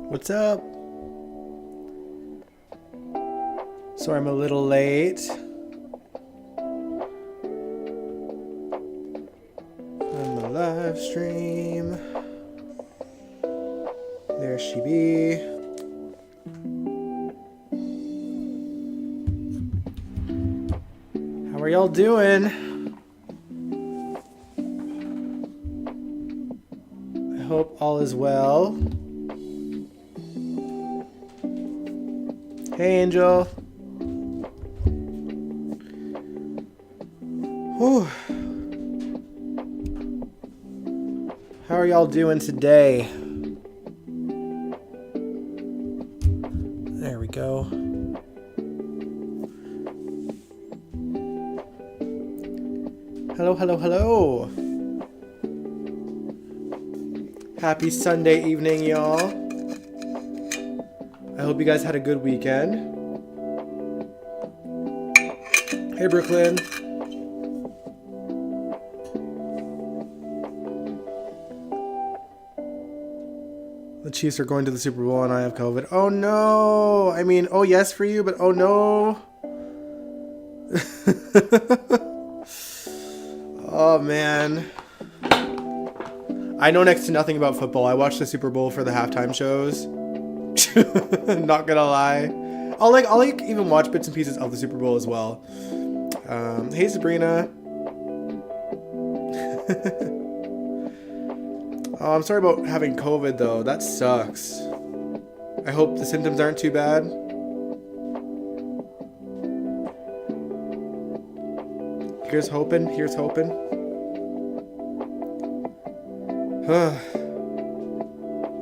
What's up? Sorry I'm a little late. On the live stream. There she be. How are y'all doing? I hope all is well. Hey, Angel. Whew. How are y'all doing today? There we go. Hello, hello, hello. Happy Sunday evening, y'all. I hope you guys had a good weekend. Hey, Brooklyn. The Chiefs are going to the Super Bowl and I have COVID. Oh no! I mean, oh yes for you, but oh no! Oh man. I know next to nothing about football. I watch the Super Bowl for the halftime shows. Not gonna lie. I'll like even watch bits and pieces of the Super Bowl as well. Hey Sabrina. Oh, I'm sorry about having COVID though. That sucks. I hope the symptoms aren't too bad. Here's hoping. Here's hoping.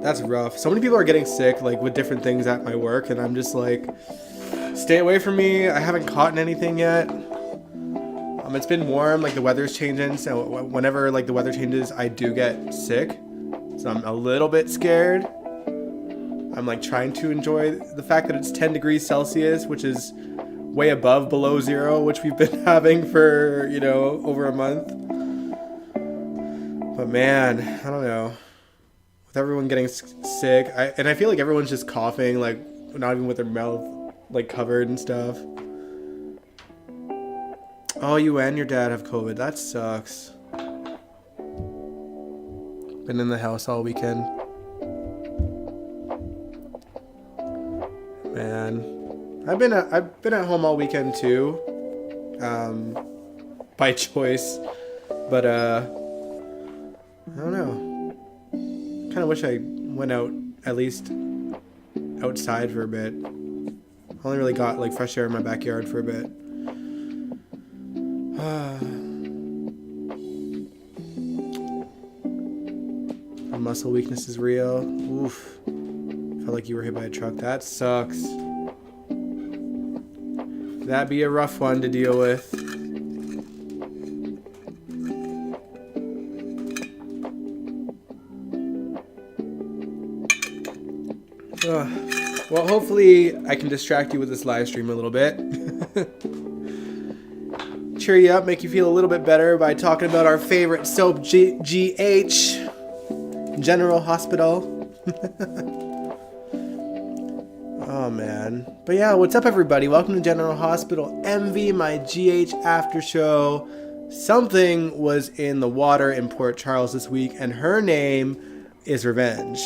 That's rough. So many people are getting sick, like, with different things at my work, and I'm just like, stay away from me. I haven't caught anything yet. It's been warm, like, the weather's changing, so whenever, like, the weather changes, I do get sick. So I'm a little bit scared. I'm, like, trying to enjoy the fact that it's 10 degrees Celsius, which is way above below zero, which we've been having for, you know, over a month. But man, I don't know. With everyone getting sick, I feel like everyone's just coughing, like, not even with their mouth, like, covered and stuff. Oh, you and your dad have COVID. That sucks. Been in the house all weekend. Man, I've been at home all weekend too, by choice. But I don't know. Kind of wish I went out at least outside for a bit. Only really got like fresh air in my backyard for a bit. My muscle weakness is real. Oof. Felt like you were hit by a truck. That sucks. That'd be a rough one to deal with. Well, hopefully I can distract you with this live stream a little bit. Cheer you up, make you feel a little bit better by talking about our favorite soap, GH, General Hospital. Oh, man. But yeah, what's up, everybody? Welcome to General Hospital MV, my GH after show. Something was in the water in Port Charles this week, and her name is Revenge.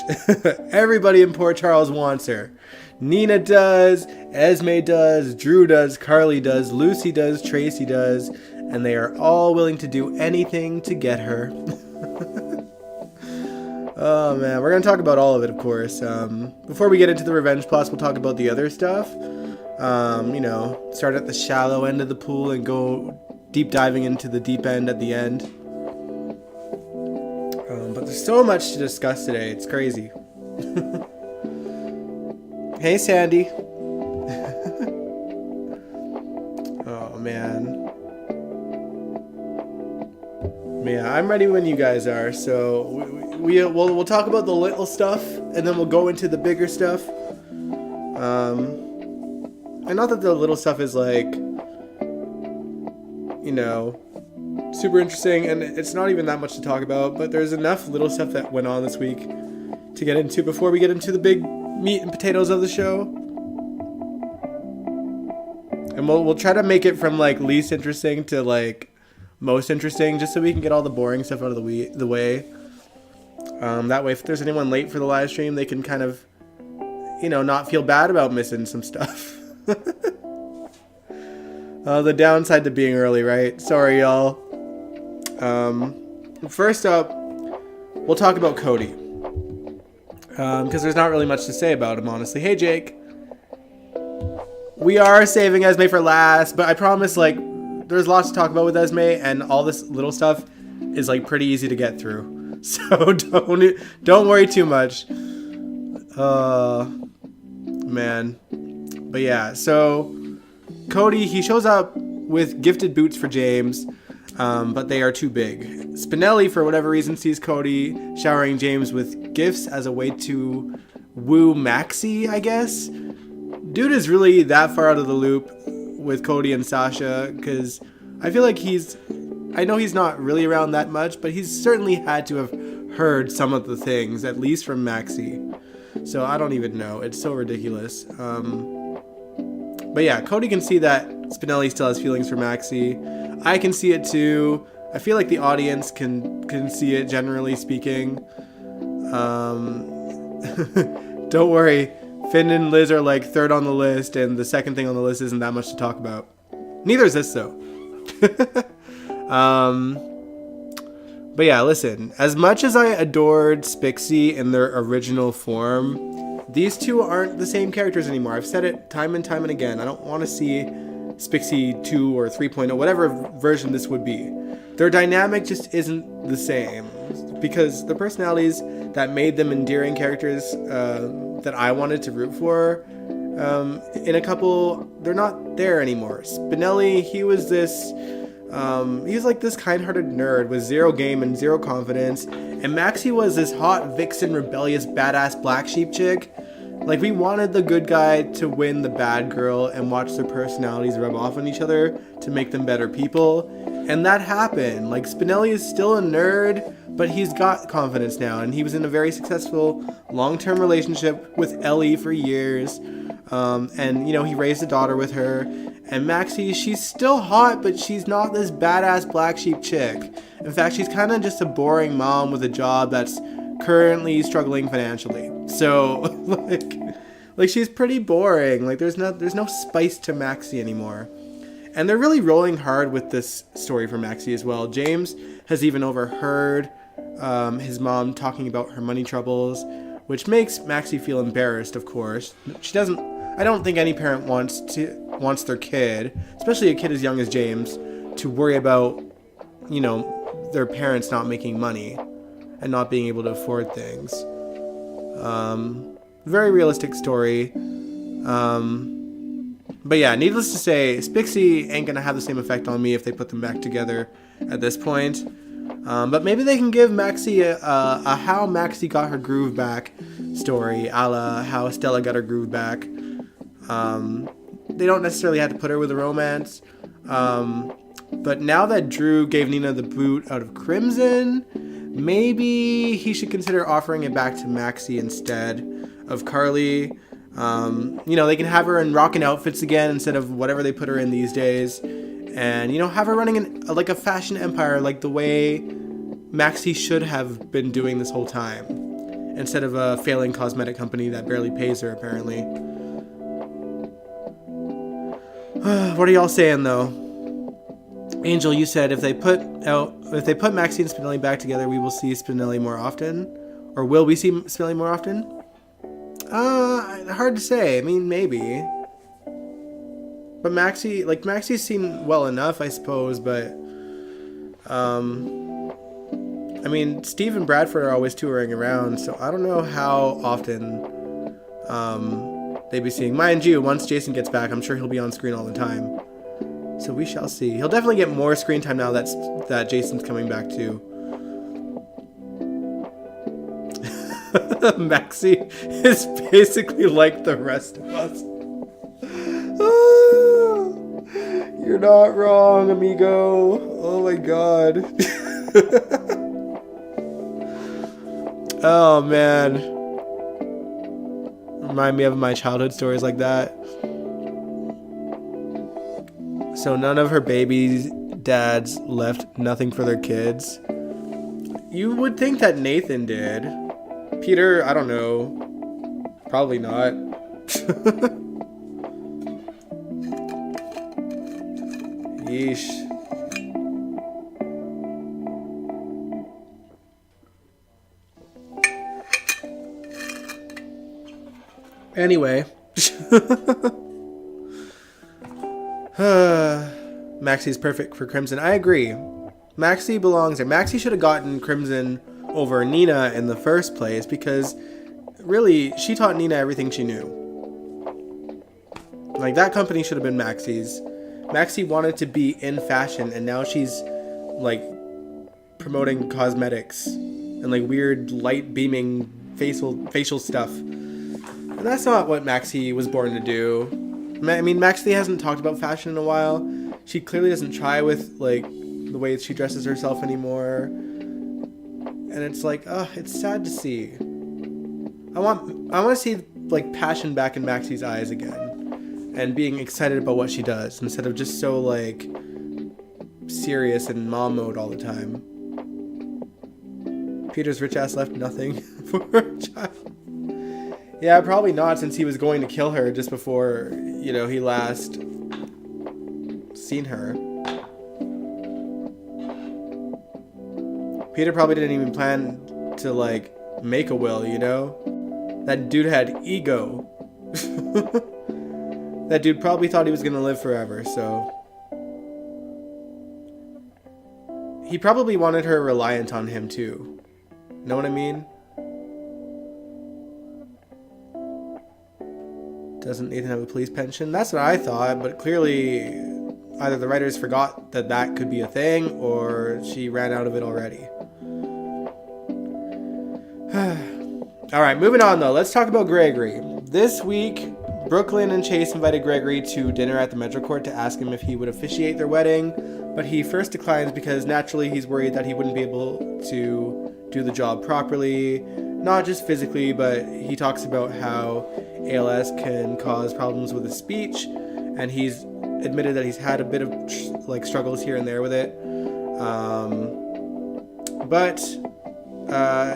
Everybody in Port Charles wants her. Nina does, Esme does, Drew does, Carly does, Lucy does, Tracy does, and they are all willing to do anything to get her. Oh man, we're going to talk about all of it, of course. Before we get into the Revenge Plus, we'll talk about the other stuff. You know, start at the shallow end of the pool and go deep diving into the deep end at the end. But there's so much to discuss today. It's crazy. Hey, Sandy. Oh, man. Yeah, I'm ready when you guys are. So we'll talk about the little stuff, and then we'll go into the bigger stuff. And not that the little stuff is like, you know, super interesting, and it's not even that much to talk about, but there's enough little stuff that went on this week to get into before we get into the meat and potatoes of the show. And we'll try to make it from like least interesting to like most interesting, just so we can get all the boring stuff out of the way. That way, if there's anyone late for the live stream, they can kind of, not feel bad about missing some stuff. The downside to being early, right? Sorry, y'all. First up, we'll talk about Cody. Because there's not really much to say about him, honestly. Hey, Jake. We are saving Esme for last, but I promise, like, there's lots to talk about with Esme, and all this little stuff is, like, pretty easy to get through. So don't worry too much. Man. But yeah, so Cody, he shows up with gifted boots for James, but they are too big. Spinelli, for whatever reason, sees Cody showering James with gifts as a way to woo Maxie, I guess. Dude is really that far out of the loop with Cody and Sasha, because I feel like I know he's not really around that much, but he's certainly had to have heard some of the things, at least from Maxie. So I don't even know. It's so ridiculous. But yeah, Cody can see that Spinelli still has feelings for Maxie. I can see it too. I feel like the audience can see it, generally speaking. Don't worry. Finn and Liz are like third on the list, and the second thing on the list isn't that much to talk about. Neither is this, though. But yeah, listen. As much as I adored Spixie in their original form, these two aren't the same characters anymore. I've said it time and time and again. I don't want to see Spixie 2 or 3.0, whatever version this would be. Their dynamic just isn't the same, because the personalities that made them endearing characters that I wanted to root for in a couple, they're not there anymore. Spinelli, he was like this kind-hearted nerd with zero game and zero confidence, and Maxie was this hot vixen, rebellious, badass black sheep chick. Like, we wanted the good guy to win the bad girl and watch their personalities rub off on each other to make them better people. And that happened. Like, Spinelli is still a nerd, but he's got confidence now. And he was in a very successful long-term relationship with Ellie for years. And, he raised a daughter with her. And Maxie, she's still hot, but she's not this badass black sheep chick. In fact, she's kind of just a boring mom with a job that's currently struggling financially. So, like she's pretty boring. Like, there's no spice to Maxie anymore. And they're really rolling hard with this story for Maxie as well. James has even overheard his mom talking about her money troubles, which makes Maxie feel embarrassed, of course. I don't think any parent wants their kid, especially a kid as young as James, to worry about, their parents not making money and not being able to afford things. Very realistic story. But yeah, needless to say, Spixie ain't gonna have the same effect on me if they put them back together at this point. But maybe they can give Maxie a how Maxie got her groove back story, a la how Stella got her groove back. They don't necessarily have to put her with a romance. But now that Drew gave Nina the boot out of Crimson, maybe he should consider offering it back to Maxie instead of Carly. They can have her in rockin' outfits again instead of whatever they put her in these days. And, have her running a fashion empire like the way Maxie should have been doing this whole time. Instead of a failing cosmetic company that barely pays her, apparently. What are y'all saying, though? Angel, you said if they put Maxie and Spinelli back together, we will see Spinelli more often? Or will we see Spinelli more often? Hard to say. I mean, maybe. But Maxie's seen well enough, I suppose, but Steve and Bradford are always touring around, so I don't know how often they'd be seeing. Mind you, once Jason gets back, I'm sure he'll be on screen all the time. So we shall see. He'll definitely get more screen time now that Jason's coming back too. Maxie is basically like the rest of us. You're not wrong, amigo. Oh my god. Oh man. Remind me of my childhood stories like that. So none of her baby dads left nothing for their kids. You would think that Nathan did. Peter, I don't know. Probably not. Yeesh. Anyway. Maxie's perfect for Crimson. I agree. Maxie belongs there. Maxie should have gotten Crimson over Nina in the first place because really she taught Nina everything she knew. Like, that company should have been Maxie's. Maxie wanted to be in fashion and now she's like promoting cosmetics and like weird light beaming facial stuff. And that's not what Maxie was born to do. I mean, Maxie hasn't talked about fashion in a while. She clearly doesn't try with like the way she dresses herself anymore. And it's like, it's sad to see. I want to see like passion back in Maxie's eyes again. And being excited about what she does instead of just so like serious and mom mode all the time. Peter's rich ass left nothing for her child. Yeah, probably not, since he was going to kill her just before, you know, he last seen her. Peter probably didn't even plan to like make a will, you know? That dude had ego. That dude probably thought he was gonna live forever, so he probably wanted her reliant on him too. Know what I mean? Doesn't Nathan have a police pension? That's what I thought, but clearly either the writers forgot that that could be a thing or she ran out of it already. Alright, moving on though. Let's talk about Gregory. This week, Brooklyn and Chase invited Gregory to dinner at the Metro Court to ask him if he would officiate their wedding, but he first declines because naturally he's worried that he wouldn't be able to do the job properly, not just physically, but he talks about how ALS can cause problems with his speech, and he's admitted that he's had a bit of like struggles here and there with it. But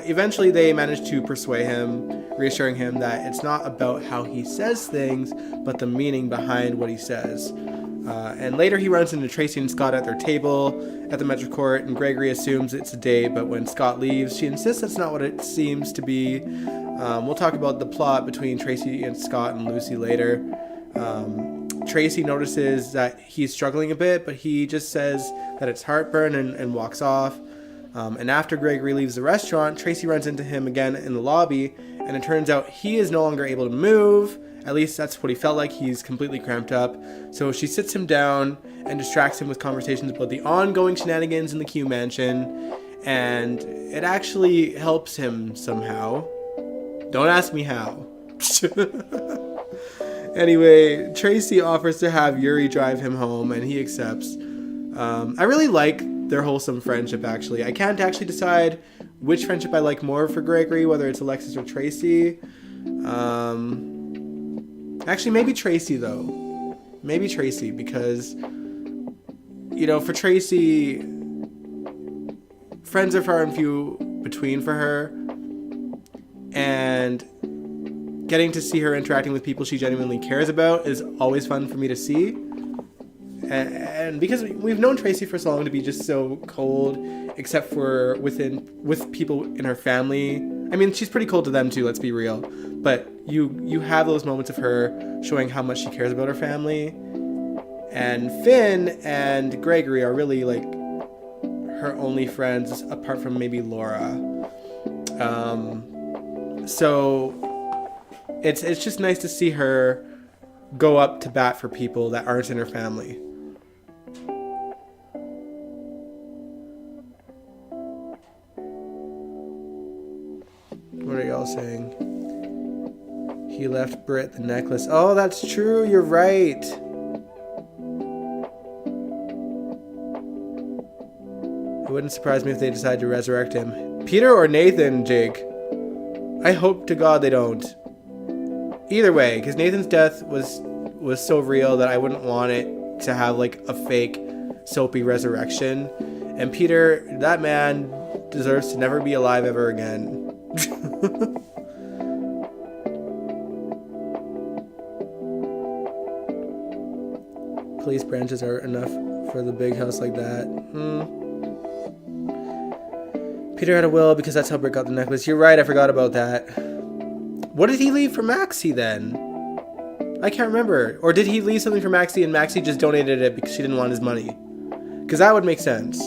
eventually they managed to persuade him, reassuring him that it's not about how he says things, but the meaning behind what he says. And later he runs into Tracy and Scott at their table at the Metro Court, and Gregory assumes it's a date, but when Scott leaves, she insists that's not what it seems to be. We'll talk about the plot between Tracy and Scott and Lucy later. Tracy notices that he's struggling a bit, but he just says that it's heartburn and walks off. And after Gregory leaves the restaurant, Tracy runs into him again in the lobby, and it turns out he is no longer able to move. At least that's what he felt like. He's completely cramped up. So she sits him down and distracts him with conversations about the ongoing shenanigans in the Q mansion, and it actually helps him somehow. Don't ask me how. Anyway, Tracy offers to have Yuri drive him home, and he accepts. I really like their wholesome friendship, actually. I can't actually decide which friendship I like more for Gregory, whether it's Alexis or Tracy. Actually, maybe Tracy, though. Maybe Tracy, because, you know, for Tracy, friends are far and few between for her. And getting to see her interacting with people she genuinely cares about is always fun for me to see. And because we've known Tracy for so long to be just so cold, except for with people in her family. I mean, she's pretty cold to them too, let's be real. But you have those moments of her showing how much she cares about her family. And Finn and Gregory are really like her only friends apart from maybe Laura. So it's just nice to see her go up to bat for people that aren't in her family. What are y'all saying? He left Britt the necklace. Oh, that's true. You're right. It wouldn't surprise me if they decide to resurrect him. Peter or Nathan, Jake? I hope to God they don't. Either way, because Nathan's death was so real that I wouldn't want it to have like a fake soapy resurrection. And Peter, that man deserves to never be alive ever again. Police branches are enough for the big house like that. Peter had a will because that's how Britt got the necklace. You're right, I forgot about that. What did he leave for Maxie then? I can't remember. Or did he leave something for Maxie and Maxie just donated it because she didn't want his money? Because that would make sense.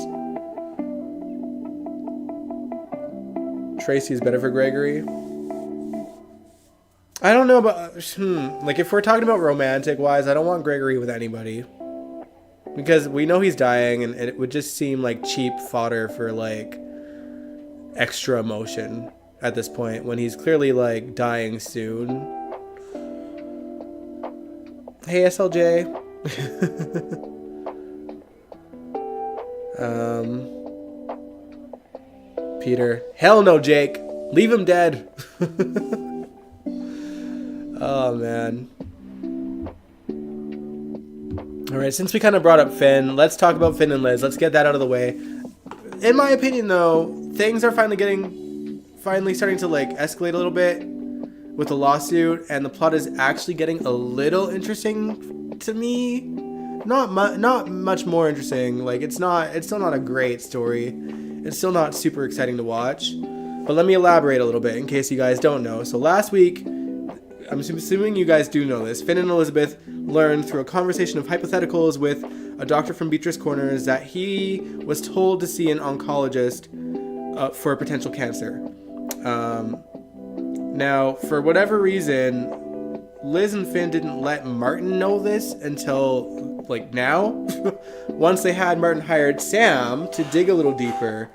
Tracy is better for Gregory. I don't know about... Like, if we're talking about romantic-wise, I don't want Gregory with anybody. Because we know he's dying, and it would just seem like cheap fodder for, like, extra emotion at this point, when he's clearly, like, dying soon. Hey, SLJ. Peter. Hell no, Jake. Leave him dead. Oh, man. Alright, since we kind of brought up Finn, let's talk about Finn and Liz. Let's get that out of the way. In my opinion, though, things are finally starting to, like, escalate a little bit with the lawsuit, and the plot is actually getting a little interesting to me. Not much more interesting. Like, it's still not a great story. It's still not super exciting to watch. But let me elaborate a little bit in case you guys don't know. So last week, I'm assuming you guys do know this, Finn and Elizabeth learned through a conversation of hypotheticals with a doctor from Beatrice Corners that he was told to see an oncologist for a potential cancer. Now, for whatever reason, Liz and Finn didn't let Martin know this until, like, now. Once they had Martin hired Sam to dig a little deeper.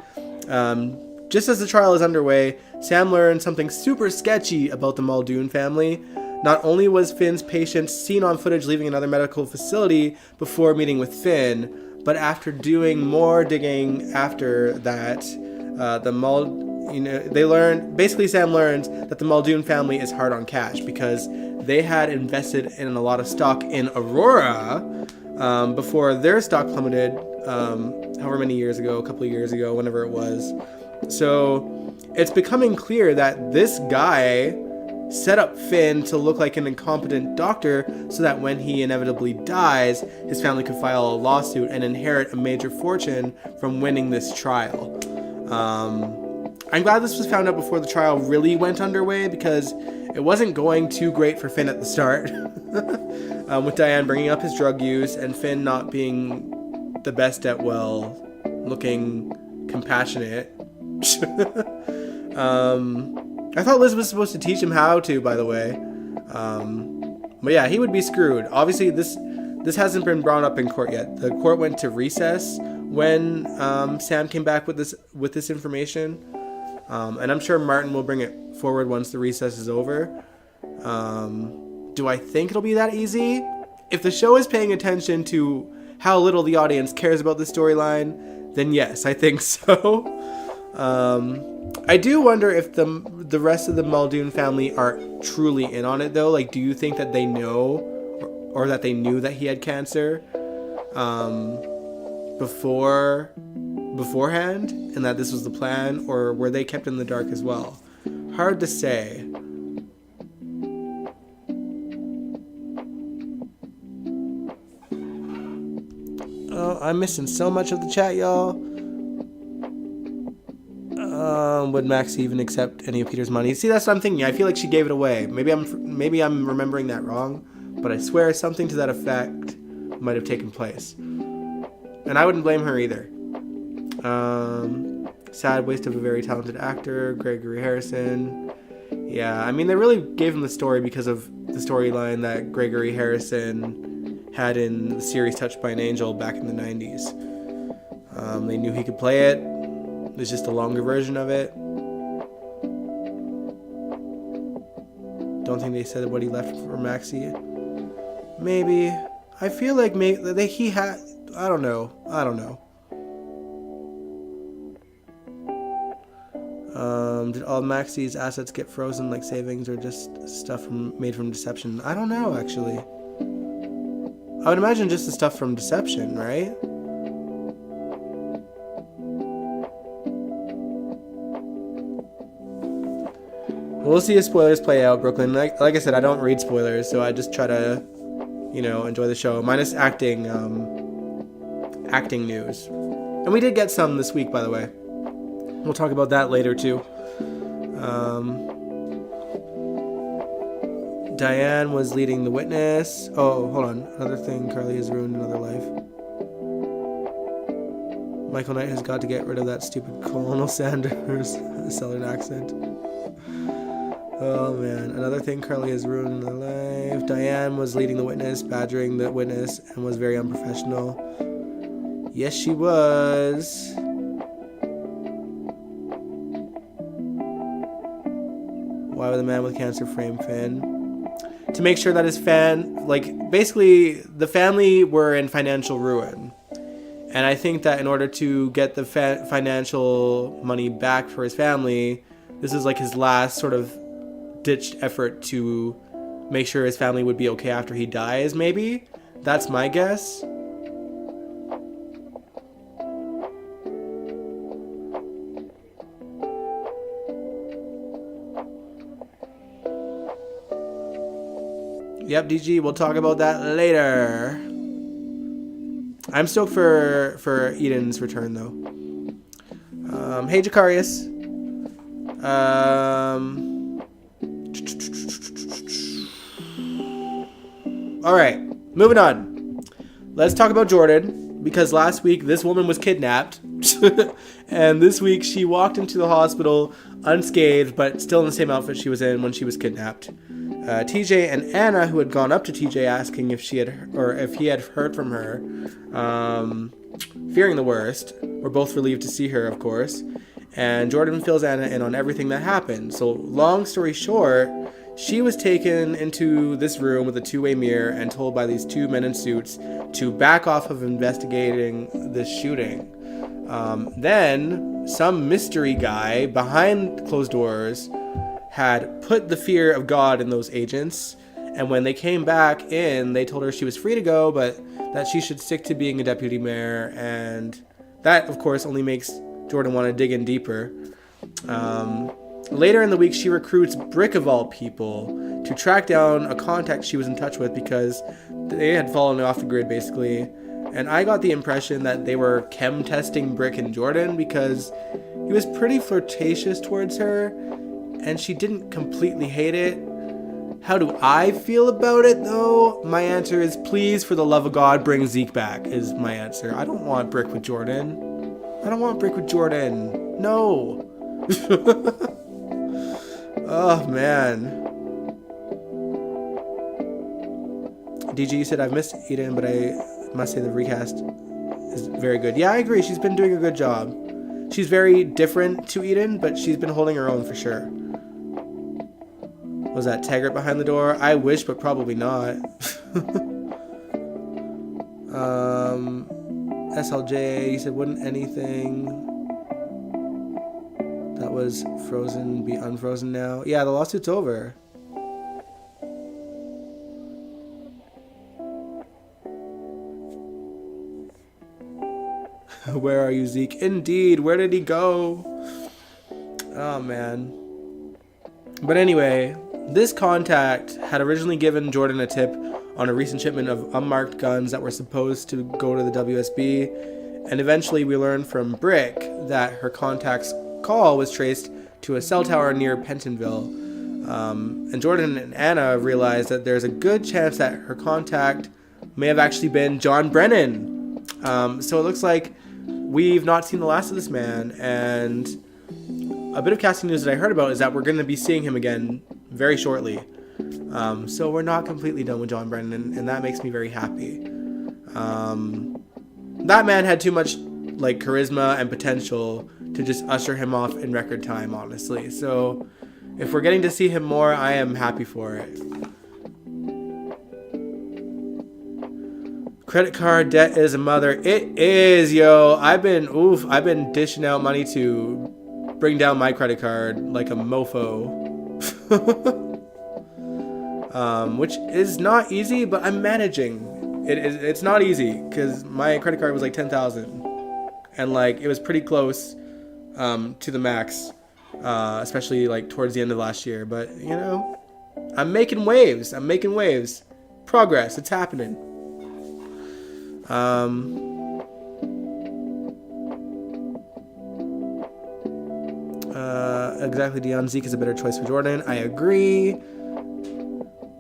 Just as the trial is underway, Sam learned something super sketchy about the Muldoon family. Not only was Finn's patient seen on footage leaving another medical facility before meeting with Finn, but after doing more digging after that, Sam learns that the Muldoon family is hard on cash because they had invested in a lot of stock in Aurora before their stock plummeted however many years ago, a couple of years ago, whenever it was. So it's becoming clear that this guy set up Finn to look like an incompetent doctor so that when he inevitably dies, his family could file a lawsuit and inherit a major fortune from winning this trial. I'm glad this was found out before the trial really went underway because it wasn't going too great for Finn at the start. With Diane bringing up his drug use and Finn not being the best at, well, looking compassionate. I thought Liz was supposed to teach him how to, by the way. But yeah, he would be screwed. Obviously, this hasn't been brought up in court yet. The court went to recess when Sam came back with this information. And I'm sure Martin will bring it forward once the recess is over. Do I think it'll be that easy? If the show is paying attention to how little the audience cares about the storyline, then yes, I think so. I do wonder if the rest of the Muldoon family are truly in on it, though. Like, do you think that they know or that they knew that he had cancer beforehand and that this was the plan, or were they kept in the dark as well? Hard to say. Oh, I'm missing so much of the chat, y'all. Would Max even accept any of Peter's money? See, that's what I'm thinking. I feel like she gave it away. Maybe I'm remembering that wrong, but I swear something to that effect might have taken place. And I wouldn't blame her either. Sad waste of a very talented actor, Gregory Harrison. Yeah, I mean, they really gave him the story because of the storyline that Gregory Harrison had in the series Touched by an Angel back in the 90s. They knew he could play it. There's just a longer version of it. Don't think they said what he left for Maxie. Maybe. I feel like he had... I don't know. Did all Maxi's assets get frozen like savings or just stuff made from deception? I don't know, actually. I would imagine just the stuff from deception, right? We'll see if spoilers play out, Brooklyn. Like I said, I don't read spoilers, so I just try to, enjoy the show. Minus acting news. And we did get some this week, by the way. We'll talk about that later, too. Diane was leading the witness. Oh, hold on. Another thing, Carly has ruined another life. Michael Knight has got to get rid of that stupid Colonel Sanders Southern accent. Oh, man. Another thing, Carly has ruined another life. Diane was leading the witness, badgering the witness, and was very unprofessional. Yes, she was. Why would the man with cancer frame Finn? To make sure that his basically, the family were in financial ruin. And I think that in order to get the financial money back for his family, this is like his last sort of ditched effort to make sure his family would be okay after he dies, maybe? That's my guess. Yep, DG, we'll talk about that later. I'm stoked for Eden's return, though. Hey, Jacarius. All right, moving on. Let's talk about Jordan, because last week this woman was kidnapped. And this week she walked into the hospital unscathed, but still in the same outfit she was in when she was kidnapped. TJ and Anna, who had gone up to TJ asking if he had heard from her, fearing the worst, were both relieved to see her, of course. And Jordan fills Anna in on everything that happened. So, long story short, she was taken into this room with a two-way mirror and told by these two men in suits to back off of investigating this shooting. Then, some mystery guy behind closed doors had put the fear of God in those agents, and when they came back in, they told her she was free to go, but that she should stick to being a deputy mayor, and that, of course, only makes Jordan want to dig in deeper. Later in the week, she recruits Brick, of all people, to track down a contact she was in touch with because they had fallen off the grid, basically, and I got the impression that they were chem testing Brick and Jordan because he was pretty flirtatious towards her, and she didn't completely hate it. How do I feel about it, though? My answer is, please, for the love of God, bring Zeke back, is my answer. I don't want Brick with Jordan. No. Oh, man. DG said, I've missed Eden, but I must say the recast is very good. Yeah, I agree. She's been doing a good job. She's very different to Eden, but she's been holding her own for sure. Was that Taggart behind the door? I wish, but probably not. SLJ, you said, wouldn't anything that was frozen be unfrozen now? Yeah, the lawsuit's over. Where are you, Zeke? Indeed, where did he go? Oh, man. But anyway, this contact had originally given Jordan a tip on a recent shipment of unmarked guns that were supposed to go to the WSB, and eventually we learned from Brick that her contact's call was traced to a cell tower near Pentonville. And Jordan and Anna realized that there's a good chance that her contact may have actually been John Brennan. So it looks like we've not seen the last of this man, and a bit of casting news that I heard about is that we're going to be seeing him again very shortly. So we're not completely done with John Brennan, and that makes me very happy. That man had too much charisma and potential to just usher him off in record time, honestly. So if we're getting to see him more, I am happy for it. Credit card debt is a mother. It is, yo. I've been dishing out money to bring down my credit card like a mofo. Which is not easy, but I'm managing. It's not easy because my credit card was like 10,000, and like it was pretty close to the max, especially like towards the end of last year. But you know, I'm making waves. Progress. It's happening. Exactly, Dion. Zeke is a better choice for Jordan. I agree.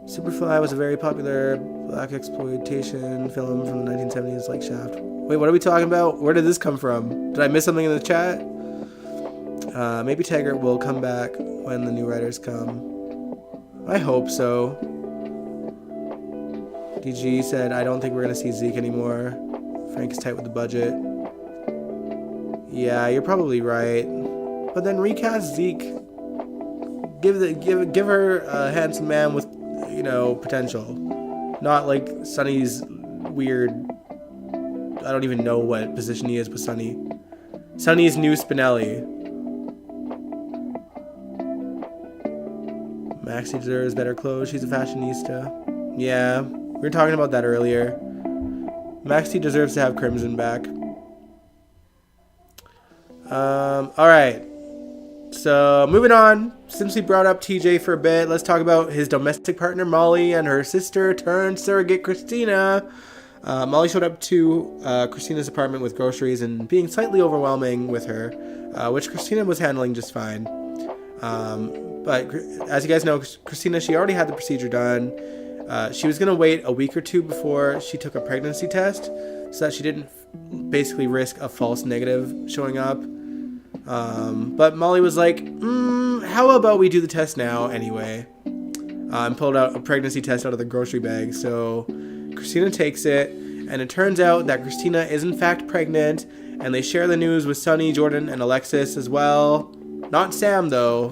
Superfly was a very popular black exploitation film from the 1970s, like Shaft. Wait, what are we talking about? Where did this come from? Did I miss something in the chat? Maybe Taggart will come back when the new writers come. I hope so. DG said, I don't think we're going to see Zeke anymore. Frank is tight with the budget. Yeah, you're probably right. But then recast Zeke. Give her a handsome man with, you know, potential. Not like Sonny's weird. I don't even know what position he is with Sonny. Sonny's new Spinelli. Maxie deserves better clothes. She's a fashionista. Yeah, we were talking about that earlier. Maxie deserves to have Crimson back. Alright. So, moving on. Since we brought up TJ for a bit, let's talk about his domestic partner, Molly, and her sister turned surrogate, Christina. Molly showed up to Christina's apartment with groceries and being slightly overwhelming with her, which Christina was handling just fine. But as you guys know, Christina, she already had the procedure done. She was going to wait a week or two before she took a pregnancy test so that she didn't basically risk a false negative showing up. But Molly was like, how about we do the test now anyway? And pulled out a pregnancy test out of the grocery bag. So Christina takes it, and it turns out that Christina is in fact pregnant, and they share the news with Sonny, Jordan, and Alexis as well. Not Sam, though,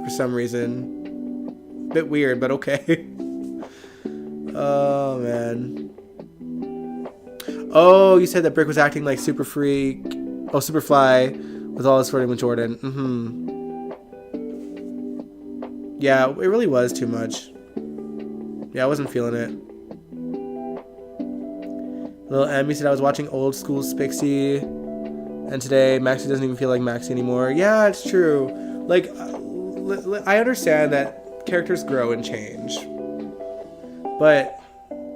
for some reason. Bit weird, but okay. Oh, man. Oh, you said that Brick was acting like Superfly with all his flirting with Jordan. Yeah, it really was too much. Yeah, I wasn't feeling it. Little Emmy said I was watching old school Spixie, and today Maxie doesn't even feel like Maxie anymore. Yeah, it's true. Like, I understand that characters grow and change. But,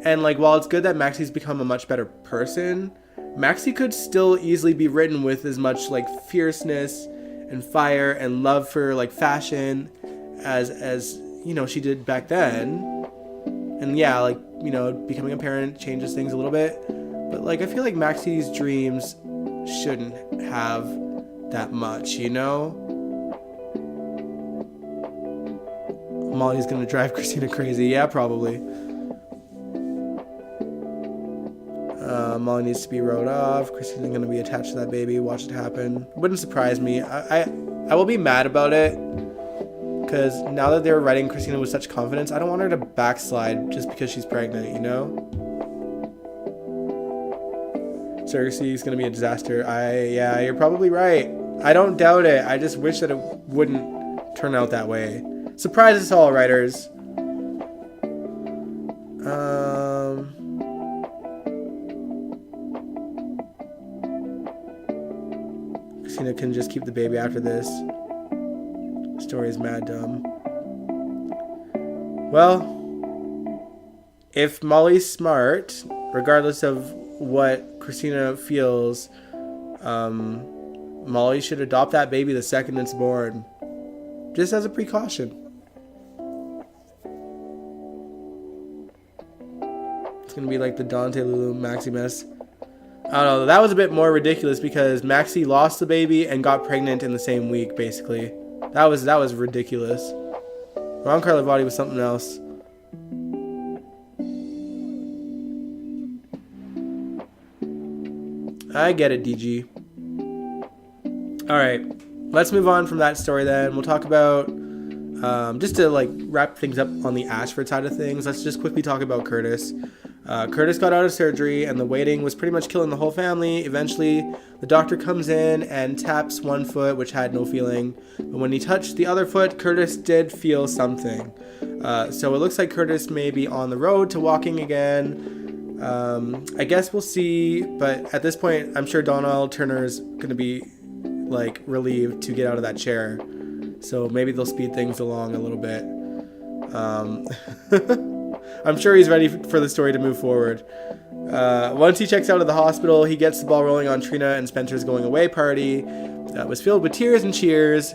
and like, while it's good that Maxie's become a much better person, Maxie could still easily be written with as much like fierceness and fire and love for like fashion as you know she did back then. And yeah, like, you know, becoming a parent changes things a little bit, but like I feel like Maxie's dreams shouldn't have that much, you know. Molly's gonna drive Christina crazy. Yeah, probably. Molly needs to be wrote off. Christina's gonna be attached to that baby. Watch it happen. Wouldn't surprise me. I will be mad about it, because now that they're writing Christina with such confidence, I don't want her to backslide just because she's pregnant, you know? Surrogacy is gonna be a disaster. Yeah, you're probably right. I don't doubt it. I just wish that it wouldn't turn out that way. Surprise us all, writers. Christina can just keep the baby after this. Story is mad dumb. Well, if Molly's smart, regardless of what Christina feels, Molly should adopt that baby the second it's born, just as a precaution. It's gonna be like the Dante Lulu Maxie mess. I don't know, that was a bit more ridiculous because Maxie lost the baby and got pregnant in the same week, basically. That was ridiculous. Ron Carlivati was something else. I get it, DG. Alright, let's move on from that story then. We'll talk about, just to like wrap things up on the Ashford side of things, let's just quickly talk about Curtis. Curtis got out of surgery, and the waiting was pretty much killing the whole family. Eventually, the doctor comes in and taps one foot, which had no feeling. But when he touched the other foot, Curtis did feel something. So it looks like Curtis may be on the road to walking again. I guess we'll see. But at this point, I'm sure Donald Turner is going to be like relieved to get out of that chair. So maybe they'll speed things along a little bit. I'm sure he's ready for the story to move forward. Once he checks out of the hospital, he gets the ball rolling on Trina and Spencer's going away party. That was filled with tears and cheers,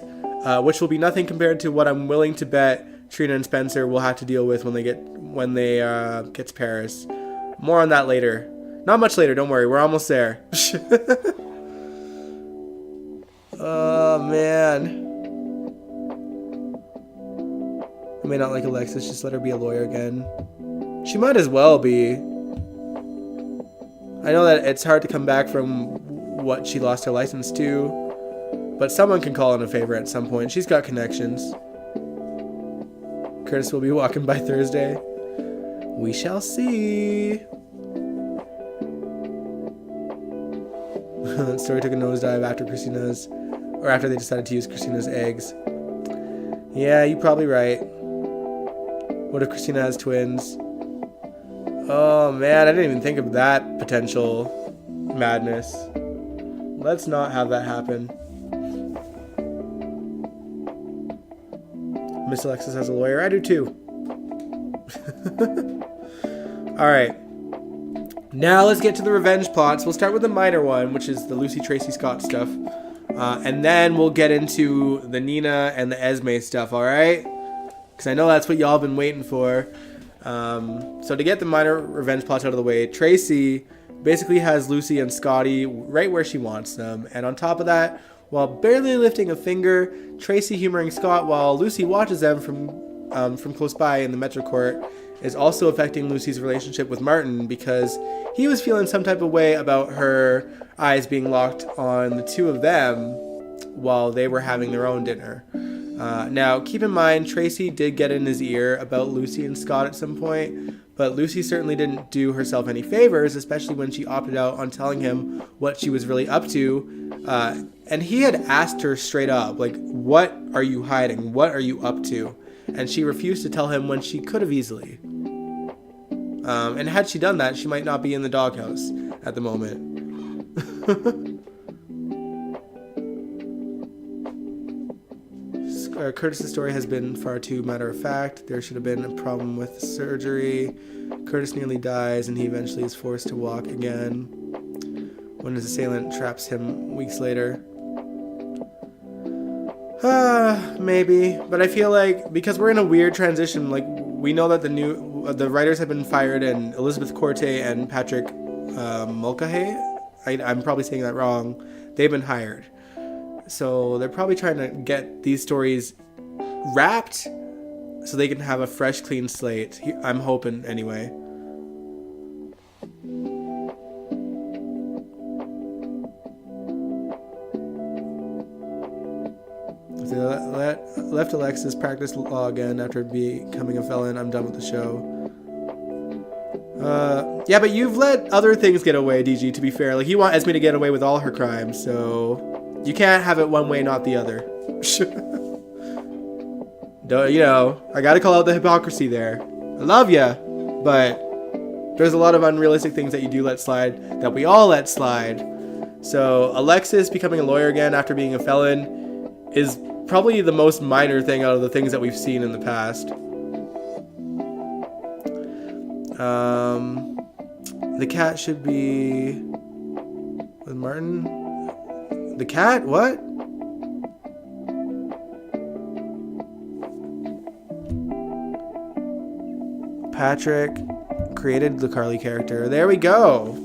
which will be nothing compared to what I'm willing to bet Trina and Spencer will have to deal with when they get to Paris. More on that later. Not much later, don't worry, we're almost there. Oh man. I may not like Alexis, just let her be a lawyer again. She might as well be. I know that it's hard to come back from what she lost her license to, but someone can call in a favor at some point. She's got connections. Curtis will be walking by Thursday. We shall see. That story took a nosedive after after they decided to use Christina's eggs. Yeah, you're probably right. What if Christina has twins? Oh man, I didn't even think of that potential madness. Let's not have that happen. Miss Alexis has a lawyer. I do too. Alright. Now let's get to the revenge plots. We'll start with the minor one, which is the Lucy Tracy Scott stuff. And then we'll get into the Nina and the Esme stuff, alright? Because I know that's what y'all have been waiting for. So to get the minor revenge plots out of the way, Tracy basically has Lucy and Scotty right where she wants them. And on top of that, while barely lifting a finger, Tracy humoring Scott while Lucy watches them from close by in the Metro Court is also affecting Lucy's relationship with Martin because he was feeling some type of way about her eyes being locked on the two of them while they were having their own dinner. Now, keep in mind, Tracy did get in his ear about Lucy and Scott at some point, but Lucy certainly didn't do herself any favors, especially when she opted out on telling him what she was really up to. And he had asked her straight up, like, what are you hiding? What are you up to? And she refused to tell him when she could have easily. And had she done that, she might not be in the doghouse at the moment. Curtis's story has been far too matter of fact. There should have been a problem with the surgery. Curtis nearly dies and he eventually is forced to walk again when his assailant traps him weeks later. Maybe. But I feel like because we're in a weird transition, like we know that the writers have been fired and Elizabeth Corte and Patrick Mulcahy, I'm probably saying that wrong, they've been hired. So they're probably trying to get these stories wrapped so they can have a fresh, clean slate. I'm hoping, anyway. If they left Alexis practice law again after becoming a felon, I'm done with the show. Yeah, but you've let other things get away, DG, to be fair. Like, you want Esme to get away with all her crimes, so... You can't have it one way, not the other. You know, I gotta call out the hypocrisy there. I love ya, but there's a lot of unrealistic things that you do let slide, that we all let slide. So Alexis becoming a lawyer again after being a felon is probably the most minor thing out of the things that we've seen in the past. The cat should be with Martin. The cat? What? Patrick created the Carly character. There we go.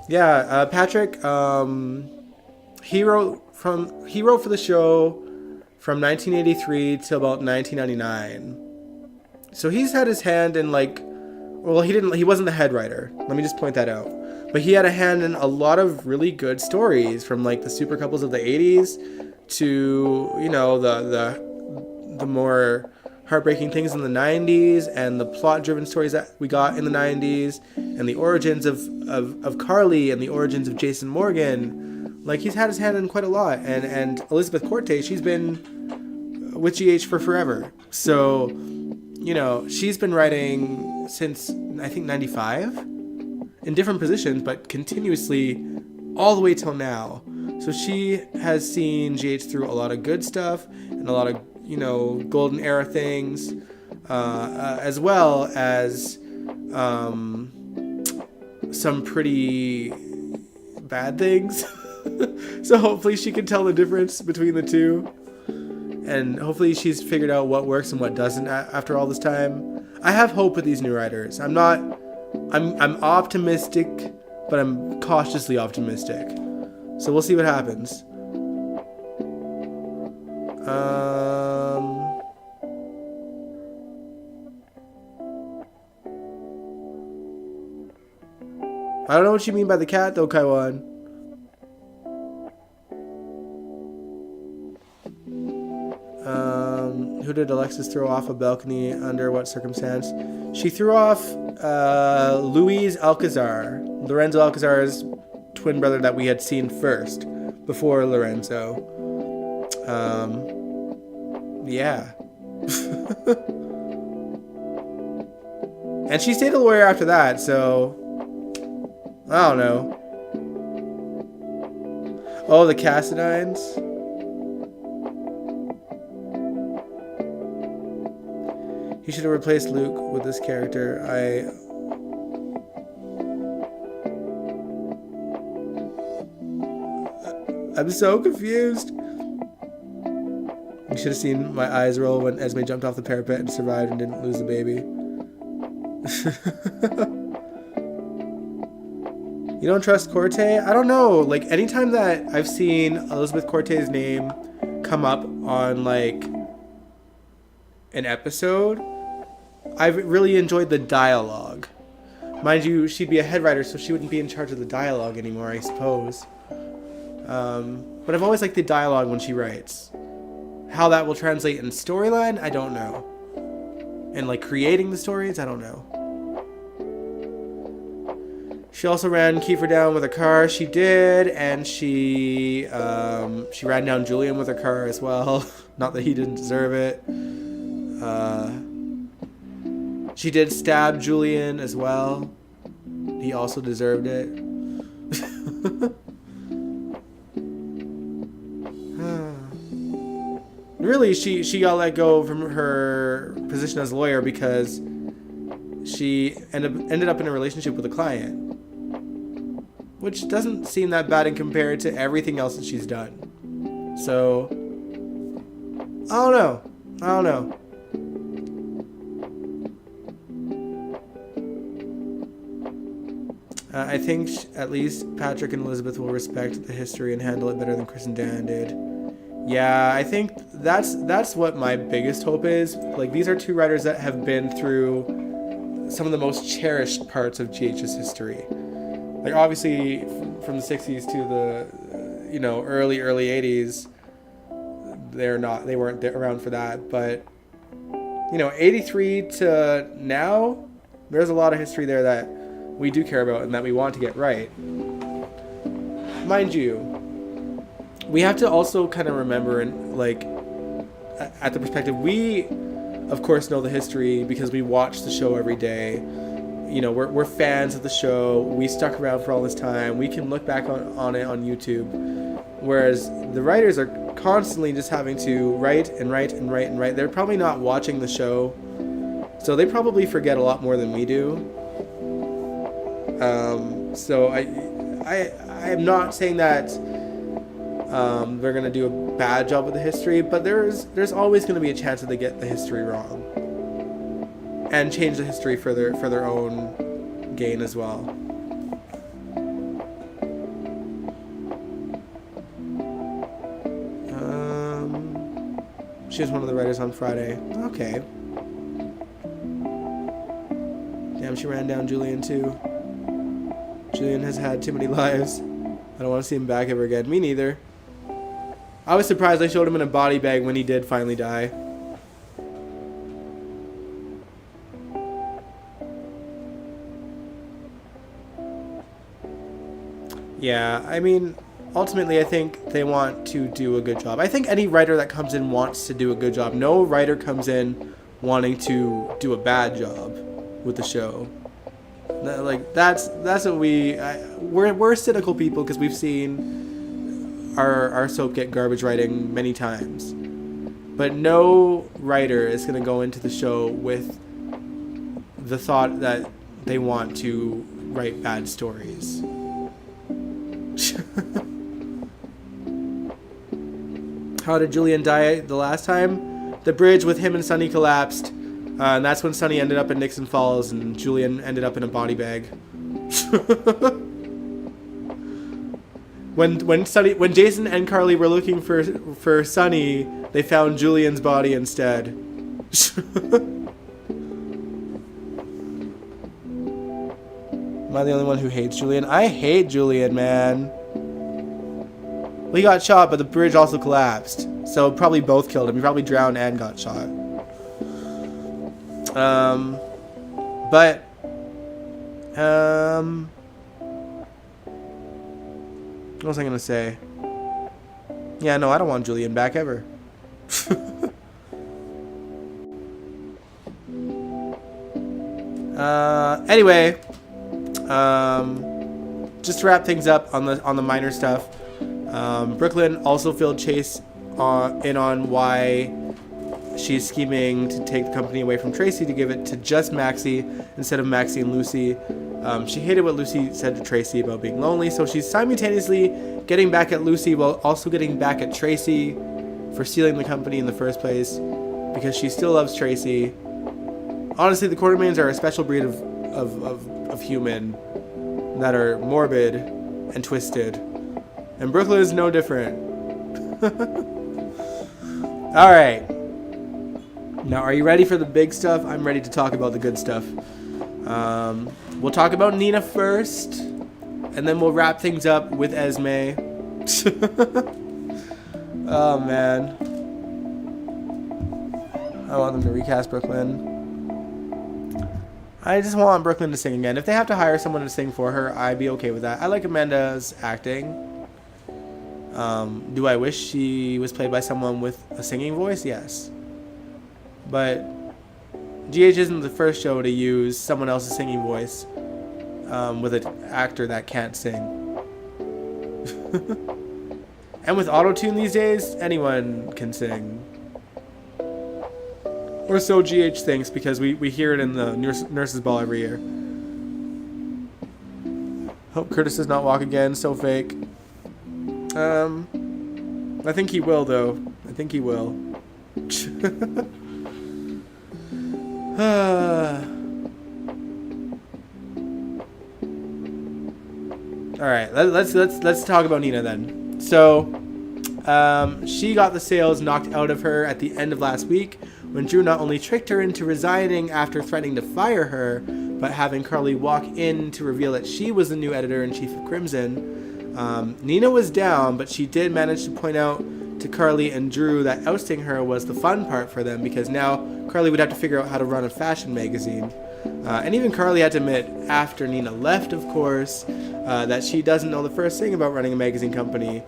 Yeah, Patrick. He wrote for the show from 1983 to about 1999. So he's had his hand in he wasn't the head writer. Let me just point that out. But he had a hand in a lot of really good stories, from like the super couples of the 80s to, you know, the more heartbreaking things in the 90s and the plot-driven stories that we got in the 90s and the origins of Carly and the origins of Jason Morgan. Like, he's had his hand in quite a lot. And Elizabeth Corte, she's been with GH for forever. So, you know, she's been writing since, I think, 95 in different positions, but continuously all the way till now. So she has seen GH through a lot of good stuff and a lot of, you know, golden era things, as well as some pretty bad things. So hopefully she can tell the difference between the two, and hopefully she's figured out what works and what doesn't after all this time. I have hope with these new writers. I'm optimistic, but I'm cautiously optimistic. So we'll see what happens. I don't know what you mean by the cat, though, Kaiwan. Who did Alexis throw off a balcony? Under what circumstance? She threw off Luis Alcazar, Lorenzo Alcazar's twin brother that we had seen first, before Lorenzo. Yeah. And she stayed a lawyer after that, so I don't know. Oh, the Cassidines. He should have replaced Luke with this character. I'm so confused. You should have seen my eyes roll when Esme jumped off the parapet and survived and didn't lose the baby. You don't trust Corte? I don't know. Like, anytime that I've seen Elizabeth Corte's name come up on, like, an episode, I've really enjoyed the dialogue. Mind you, she'd be a head writer, so she wouldn't be in charge of the dialogue anymore, I suppose. But I've always liked the dialogue when she writes. How that will translate in storyline, I don't know. And, like, creating the stories, I don't know. She also ran Kiefer down with a car. She did, and she ran down Julian with her car as well. Not that he didn't deserve it. She did stab Julian as well. He also deserved it. Really, she got let go from her position as a lawyer because she ended up in a relationship with a client. Which doesn't seem that bad in compared to everything else that she's done. So, I don't know. I think at least Patrick and Elizabeth will respect the history and handle it better than Chris and Dan did. Yeah, I think that's what my biggest hope is. Like, these are two writers that have been through some of the most cherished parts of GH's history. Like, obviously, from the 60s to the, you know, early 80s, they weren't around for that. But, you know, 83 to now, there's a lot of history there that we do care about and that we want to get right. Mind you, we have to also kind of remember, and, like, at the perspective, we, of course, know the history because we watch the show every day. You know, we're fans of the show. We stuck around for all this time. We can look back on it on YouTube. Whereas the writers are constantly just having to write and write and write and write. They're probably not watching the show, so they probably forget a lot more than we do. So I am not saying that they're gonna do a bad job with the history, but there's always gonna be a chance that they get the history wrong and change the history for their own gain as well. She was one of the writers on Friday. Okay. Damn, she ran down Julian too. Julian has had too many lives. I don't want to see him back ever again. Me neither. I was surprised they showed him in a body bag when he did finally die. Yeah, I mean, ultimately, I think they want to do a good job. I think any writer that comes in wants to do a good job. No writer comes in wanting to do a bad job with the show. Like that's what we're cynical people because we've seen our soap get garbage writing many times. But no writer is going to go into the show with the thought that they want to write bad stories. How did Julian die the last time? The bridge with him and Sonny collapsed. And that's when Sonny ended up in Nixon Falls and Julian ended up in a body bag. when Jason and Carly were looking for Sonny, they found Julian's body instead. Am I the only one who hates Julian? I hate Julian, man. Well, he got shot, but the bridge also collapsed. So probably both killed him. He probably drowned and got shot. What was I gonna say? Yeah, no, I don't want Julian back ever. Anyway, just to wrap things up on the minor stuff, Brooklyn also filled Chase in on why she's scheming to take the company away from Tracy to give it to just Maxie instead of Maxie and Lucy. She hated what Lucy said to Tracy about being lonely, so she's simultaneously getting back at Lucy while also getting back at Tracy for stealing the company in the first place because she still loves Tracy. Honestly, the Quartermains are a special breed of human that are morbid and twisted. And Brooklyn is no different. Alright. Now, are you ready for the big stuff? I'm ready to talk about the good stuff. We'll talk about Nina first, and then we'll wrap things up with Esme. Oh, man. I want them to recast Brooklyn. I just want Brooklyn to sing again. If they have to hire someone to sing for her, I'd be okay with that. I like Amanda's acting. Do I wish she was played by someone with a singing voice? Yes. But GH isn't the first show to use someone else's singing voice with an actor that can't sing. And with auto-tune these days, anyone can sing. Or so GH thinks, because we hear it in the nurse's ball every year. Hope Curtis does not walk again, so fake. I think he will, though. I think he will. Alright, let's talk about Nina then. So, she got the sales knocked out of her at the end of last week when Drew not only tricked her into resigning after threatening to fire her, but having Carly walk in to reveal that she was the new editor-in-chief of Crimson. Nina was down, but she did manage to point out to Carly and Drew that ousting her was the fun part for them because now Carly would have to figure out how to run a fashion magazine. And even Carly had to admit, after Nina left, of course, that she doesn't know the first thing about running a magazine company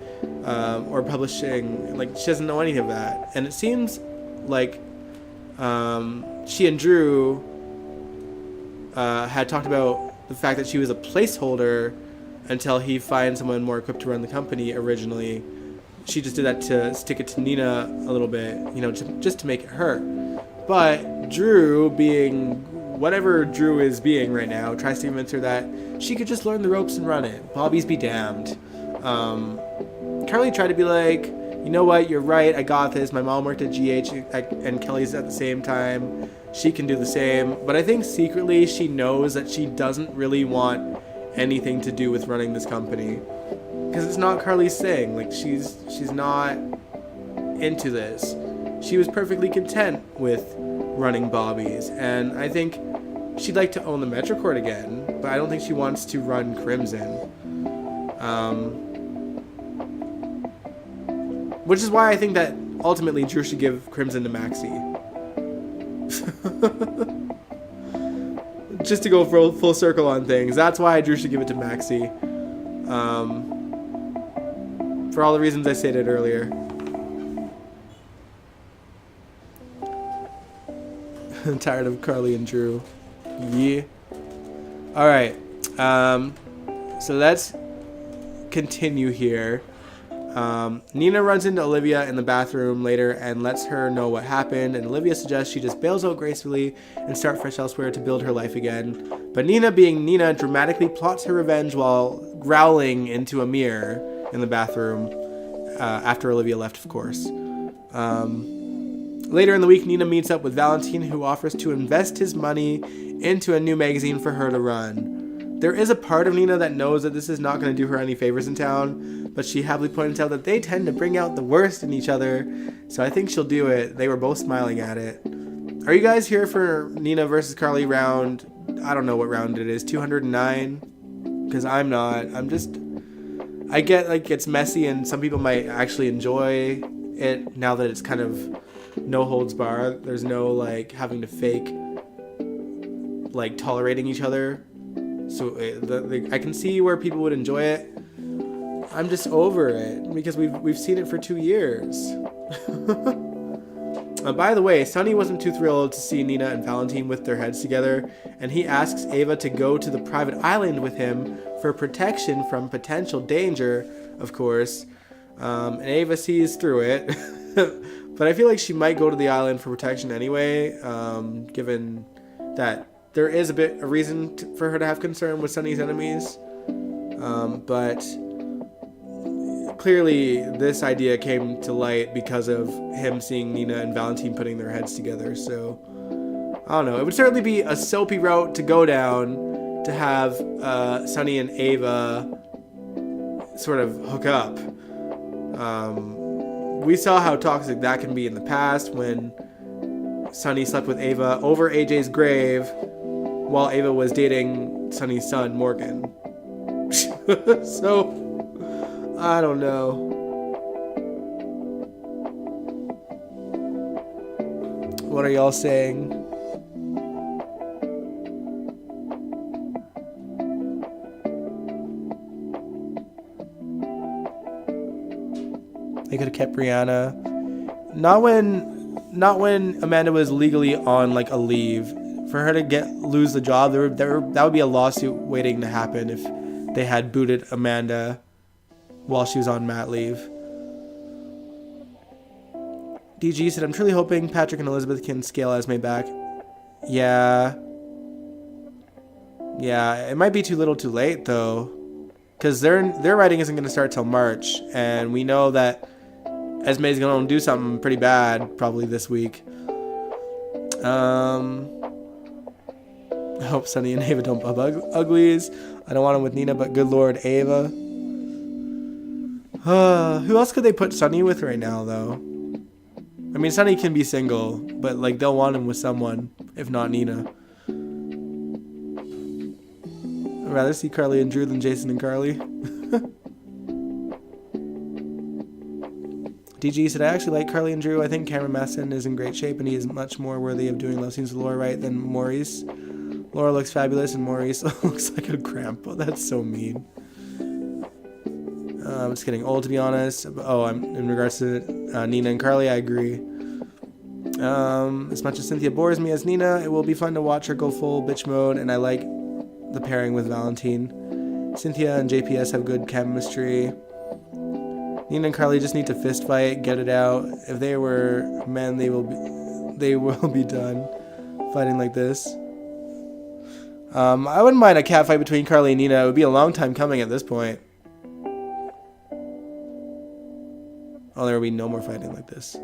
or publishing. Like, she doesn't know any of that. And it seems like she and Drew had talked about the fact that she was a placeholder until he finds someone more equipped to run the company originally. She just did that to stick it to Nina a little bit, you know, just to make it her. But Drew, being whatever Drew is being right now, tries to convince her that she could just learn the ropes and run it. Bobby's be damned. Carly tried to be like, you know what, you're right, I got this. My mom worked at GH and Kelly's at the same time. She can do the same. But I think secretly she knows that she doesn't really want anything to do with running this company. Because it's not Carly's thing. Like, she's not into this. She was perfectly content with running Bobby's. And I think she'd like to own the Metrocourt again. But I don't think she wants to run Crimson. Which is why I think that ultimately Drew should give Crimson to Maxie. Just to go full circle on things. That's why Drew should give it to Maxie. For all the reasons I stated earlier. I'm tired of Carly and Drew. Yeah. Alright. So let's continue here. Nina runs into Olivia in the bathroom later and lets her know what happened, and Olivia suggests she just bails out gracefully and start fresh elsewhere to build her life again. But Nina, being Nina, dramatically plots her revenge while growling into a mirror in the bathroom, after Olivia left, of course. Later in the week, Nina meets up with Valentine, who offers to invest his money into a new magazine for her to run. There is a part of Nina that knows that this is not going to do her any favors in town, but she happily points out that they tend to bring out the worst in each other, so I think she'll do it. They were both smiling at it. Are you guys here for Nina versus Carly round? I don't know what round it is, 209? Because I'm not. I get like it's messy and some people might actually enjoy it now that it's kind of no holds bar. There's no like having to fake like tolerating each other. So I can see where people would enjoy it. I'm just over it because we've seen it for 2 years. By the way, Sonny wasn't too thrilled to see Nina and Valentine with their heads together, and he asks Ava to go to the private island with him for protection from potential danger, of course. And Ava sees through it. But I feel like she might go to the island for protection anyway, given that there is a bit of reason for her to have concern with Sonny's enemies. But clearly this idea came to light because of him seeing Nina and Valentine putting their heads together. So, I don't know. It would certainly be a soapy route to go down to have Sonny and Ava sort of hook up. We saw how toxic that can be in the past when Sonny slept with Ava over AJ's grave while Ava was dating Sonny's son, Morgan. So, I don't know. What are y'all saying? They could have kept Brianna. Not when Amanda was legally on like a leave. For her to lose the job, that would be a lawsuit waiting to happen if they had booted Amanda while she was on mat leave. DG said, I'm truly hoping Patrick and Elizabeth can scale Esme back. Yeah, it might be too little too late though, because their writing isn't going to start till March, and we know that Esme's going to do something pretty bad probably this week. I hope Sonny and Ava don't bump uglies. I don't want them with Nina, but good lord, Ava. Who else could they put Sonny with right now, though? I mean, Sonny can be single, but like they'll want him with someone, if not Nina. I'd rather see Carly and Drew than Jason and Carly. DG said, I actually like Carly and Drew. I think Cameron Masson is in great shape, and he is much more worthy of doing love scenes with Laura Wright than Maurice. Laura looks fabulous, and Maurice looks like a grandpa. That's so mean. It's getting old, to be honest. Oh, in regards to Nina and Carly, I agree. As much as Cynthia bores me as Nina, it will be fun to watch her go full bitch mode, and I like the pairing with Valentine. Cynthia and JPS have good chemistry. Nina and Carly just need to fist fight, get it out. If they were men, they will be done fighting like this. I wouldn't mind a cat fight between Carly and Nina. It would be a long time coming at this point. Oh, there will be no more fighting like this.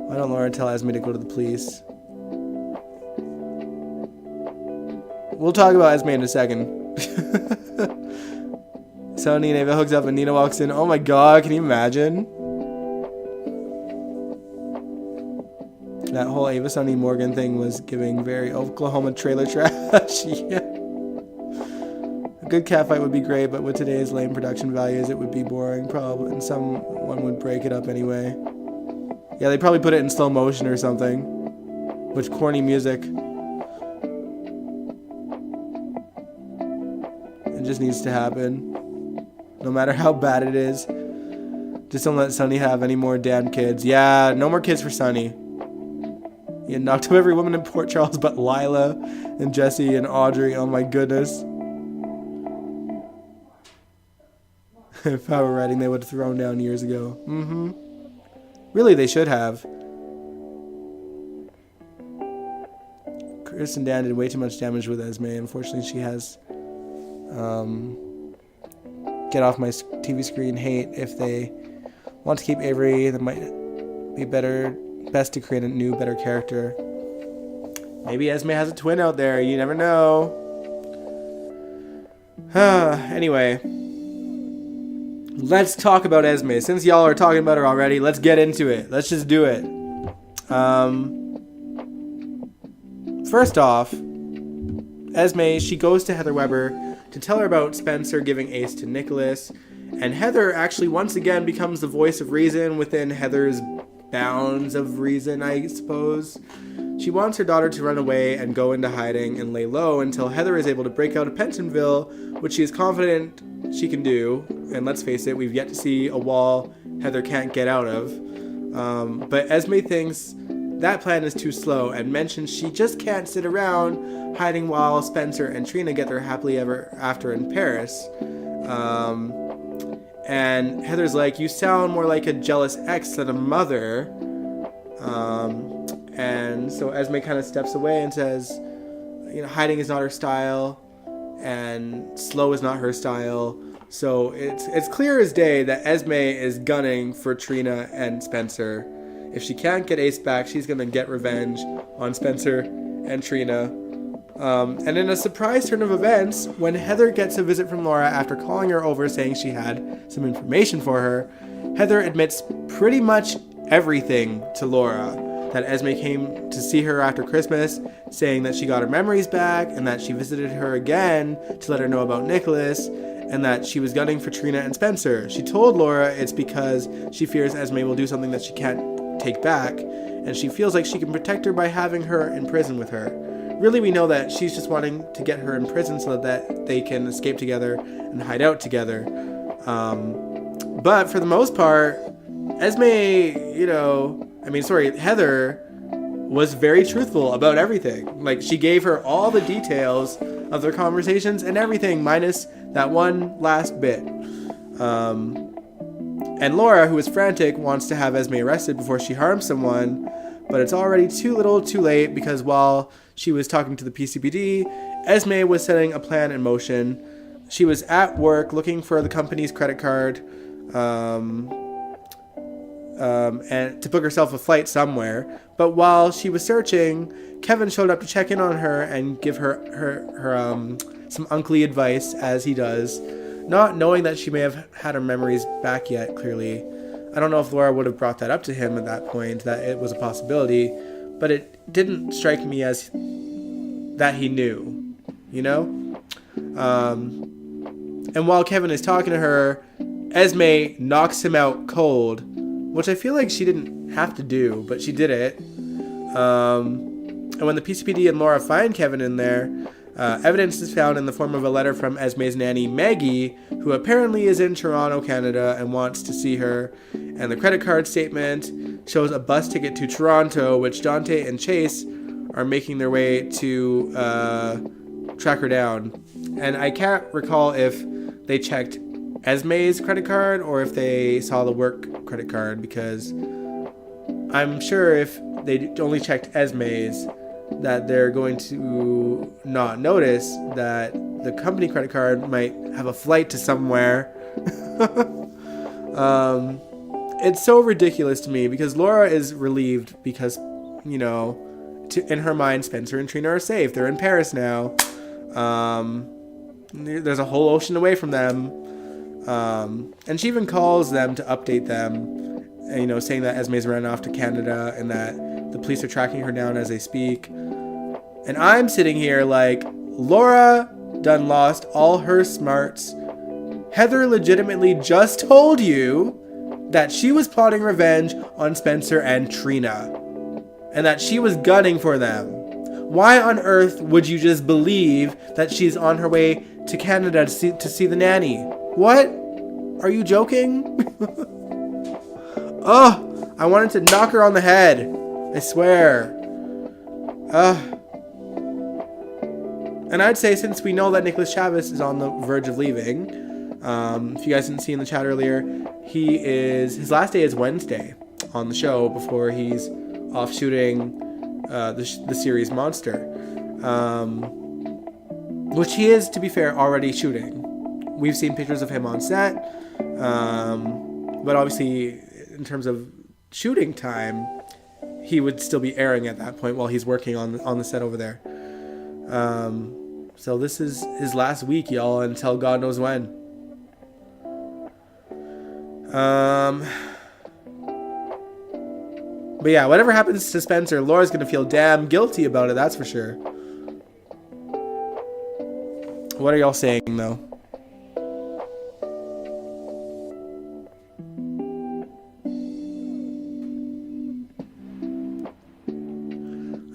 Why don't Laura tell Esme to go to the police? We'll talk about Esme in a second. Sonny and Ava hooks up and Nina walks in. Oh my god, can you imagine? That whole Ava, Sonny, Morgan thing was giving very Oklahoma trailer trash. Yeah. A good cat fight would be great, but with today's lame production values, it would be boring probably, and someone would break it up anyway. Yeah, they probably put it in slow motion or something. With corny music. It just needs to happen. No matter how bad it is. Just don't let Sonny have any more damn kids. Yeah, no more kids for Sonny. He had knocked up every woman in Port Charles but Lila and Jesse and Audrey. Oh my goodness. If I were writing, they would have thrown down years ago. Really, they should have. Chris and Dan did way too much damage with Esme. Unfortunately, she has get off my TV screen hate. If they want to keep Avery, that might be best to create a new, better character. Maybe Esme has a twin out there. You never know. Anyway, let's talk about Esme. Since y'all are talking about her already, let's get into it. Let's just do it. First off, Esme, she goes to Heather Weber to tell her about Spencer giving Ace to Nicholas, and Heather actually once again becomes the voice of reason within Heather's bounds of reason, I suppose. She wants her daughter to run away and go into hiding and lay low until Heather is able to break out of Pentonville, which she is confident she can do. And let's face it, we've yet to see a wall Heather can't get out of. But Esme thinks that plan is too slow and mentions she just can't sit around hiding while Spencer and Trina get their happily ever after in Paris. And Heather's like, you sound more like a jealous ex than a mother. And so Esme kind of steps away and says, hiding is not her style and slow is not her style. So it's clear as day that Esme is gunning for Trina and Spencer. If she can't get Ace back, she's going to get revenge on Spencer and Trina. And in a surprise turn of events, when Heather gets a visit from Laura after calling her over saying she had some information for her, Heather admits pretty much everything to Laura. That Esme came to see her after Christmas, saying that she got her memories back and that she visited her again to let her know about Nicholas, and that she was gunning for Trina and Spencer. She told Laura it's because she fears Esme will do something that she can't take back, and she feels like she can protect her by having her in prison with her. Really, we know that she's just wanting to get her in prison so that they can escape together and hide out together. But for the most part, Heather was very truthful about everything. Like, she gave her all the details of their conversations and everything, minus that one last bit. And Laura, who is frantic, wants to have Esme arrested before she harms someone, but it's already too little too late, because while she was talking to the PCPD, Esme was setting a plan in motion. She was at work looking for the company's credit card, and to book herself a flight somewhere. But while she was searching, Kevin showed up to check in on her and give her some uncly advice, as he does, not knowing that she may have had her memories back yet, clearly. I don't know if Laura would have brought that up to him at that point, that it was a possibility, but it didn't strike me as that he knew, And while Kevin is talking to her, Esme knocks him out cold, which I feel like she didn't have to do, but she did it. And when the PCPD and Laura find Kevin in there, evidence is found in the form of a letter from Esme's nanny, Maggie, who apparently is in Toronto, Canada, and wants to see her. And the credit card statement shows a bus ticket to Toronto, which Dante and Chase are making their way to track her down. And I can't recall if they checked Esme's credit card or if they saw the work credit card, because I'm sure if they only checked Esme's, that they're going to not notice that the company credit card might have a flight to somewhere. It's so ridiculous to me, because Laura is relieved because, in her mind, Spencer and Trina are safe. They're in Paris now. There's a whole ocean away from them. And she even calls them to update them, saying that Esme's ran off to Canada and that the police are tracking her down as they speak. And I'm sitting here like, Laura done lost all her smarts. Heather legitimately just told you that she was plotting revenge on Spencer and Trina, and that she was gunning for them. Why on earth would you just believe that she's on her way to Canada to see the nanny? What? Are you joking? Oh, I wanted to knock her on the head. I swear. And I'd say, since we know that Nicholas Chavez is on the verge of leaving, if you guys didn't see in the chat earlier, his last day is Wednesday on the show before he's off shooting the series Monster, which he is, to be fair, already shooting. We've seen pictures of him on set, but obviously in terms of shooting time, he would still be airing at that point while he's working on the set over there. So this is his last week, y'all, until God knows when. But yeah, whatever happens to Spencer, Laura's gonna feel damn guilty about it, that's for sure. What are y'all saying, though?